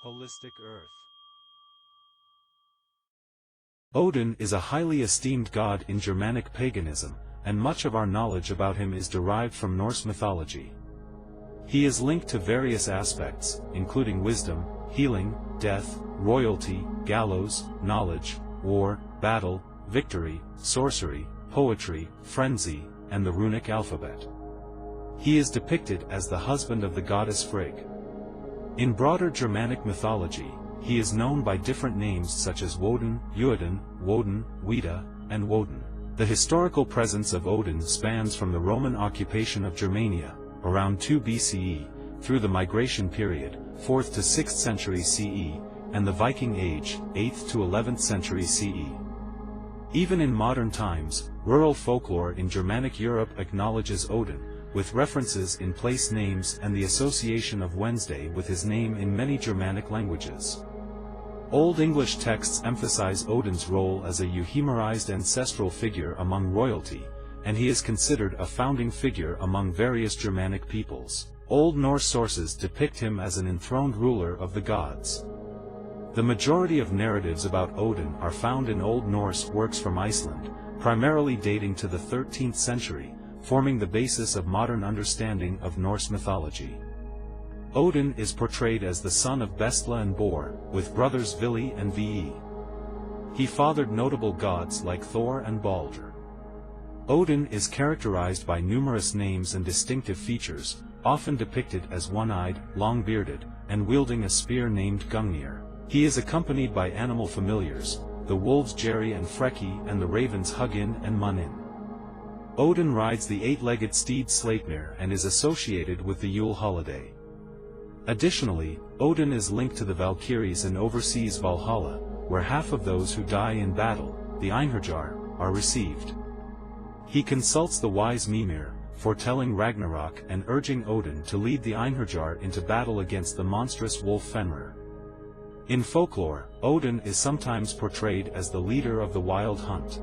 Holistic Earth. Odin is a highly esteemed god in Germanic paganism, and much of our knowledge about him is derived from Norse mythology. He is linked to various aspects, including wisdom, healing, death, royalty, gallows, knowledge, war, battle, victory, sorcery, poetry, frenzy, and the runic alphabet. He is depicted as the husband of the goddess Frigg. In broader Germanic mythology, he is known by different names such as Woden, Uodin, Woden, Wida, and Woden. The historical presence of Odin spans from the Roman occupation of Germania, around 2 BCE, through the migration period, 4th to 6th century CE, and the Viking Age, 8th to 11th century CE. Even in modern times, rural folklore in Germanic Europe acknowledges Odin, with references in place names and the association of Wednesday with his name in many Germanic languages. Old English texts emphasize Odin's role as a euhemerized ancestral figure among royalty, and he is considered a founding figure among various Germanic peoples. Old Norse sources depict him as an enthroned ruler of the gods. The majority of narratives about Odin are found in Old Norse works from Iceland, primarily dating to the 13th century, forming the basis of modern understanding of Norse mythology. Odin is portrayed as the son of Bestla and Bor, with brothers Vili and Ve. He fathered notable gods like Thor and Balder. Odin is characterized by numerous names and distinctive features, often depicted as one-eyed, long-bearded, and wielding a spear named Gungnir. He is accompanied by animal familiars, the wolves Jerry and Freki and the ravens Huginn and Muninn. Odin rides the eight-legged steed Sleipnir and is associated with the Yule holiday. Additionally, Odin is linked to the Valkyries and oversees Valhalla, where half of those who die in battle, the Einherjar, are received. He consults the wise Mimir, foretelling Ragnarok and urging Odin to lead the Einherjar into battle against the monstrous wolf Fenrir. In folklore, Odin is sometimes portrayed as the leader of the wild hunt.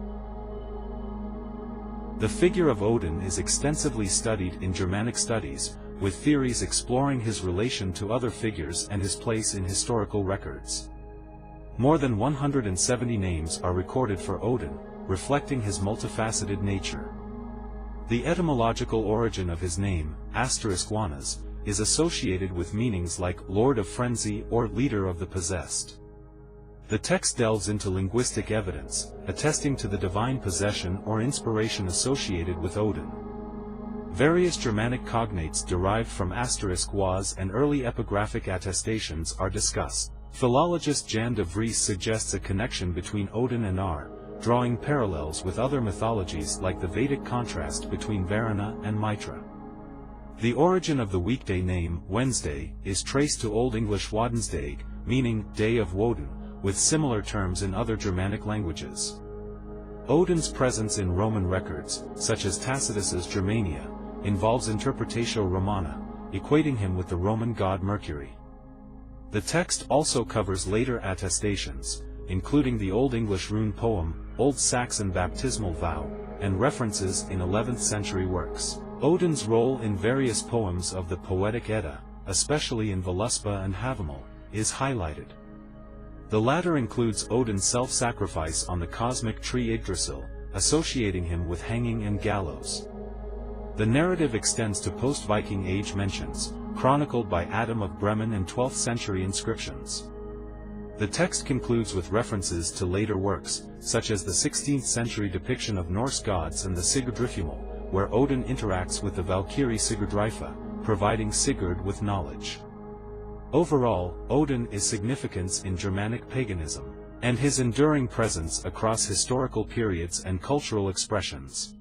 The figure of Odin is extensively studied in Germanic studies, with theories exploring his relation to other figures and his place in historical records. More than 170 names are recorded for Odin, reflecting his multifaceted nature. The etymological origin of his name, *Wanas, is associated with meanings like Lord of Frenzy or Leader of the Possessed. The text delves into linguistic evidence, attesting to the divine possession or inspiration associated with Odin. Various Germanic cognates derived from *was and early epigraphic attestations are discussed. Philologist Jan de Vries suggests a connection between Odin and Ar, drawing parallels with other mythologies like the Vedic contrast between Varuna and Mitra. The origin of the weekday name, Wednesday, is traced to Old English Wadensdag, meaning Day of Woden, with similar terms in other Germanic languages. Odin's presence in Roman records, such as Tacitus's Germania, involves Interpretatio Romana, equating him with the Roman god Mercury. The text also covers later attestations, including the Old English rune poem, Old Saxon baptismal vow, and references in 11th century works. Odin's role in various poems of the Poetic Edda, especially in Voluspa and Havamal, is highlighted. The latter includes Odin's self-sacrifice on the cosmic tree Yggdrasil, associating him with hanging and gallows. The narrative extends to post-Viking Age mentions, chronicled by Adam of Bremen and 12th century inscriptions. The text concludes with references to later works, such as the 16th century depiction of Norse gods and the Sigurdrifumal, where Odin interacts with the Valkyrie Sigurdrifa, providing Sigurd with knowledge. Overall, Odin is significant in Germanic paganism, and his enduring presence across historical periods and cultural expressions.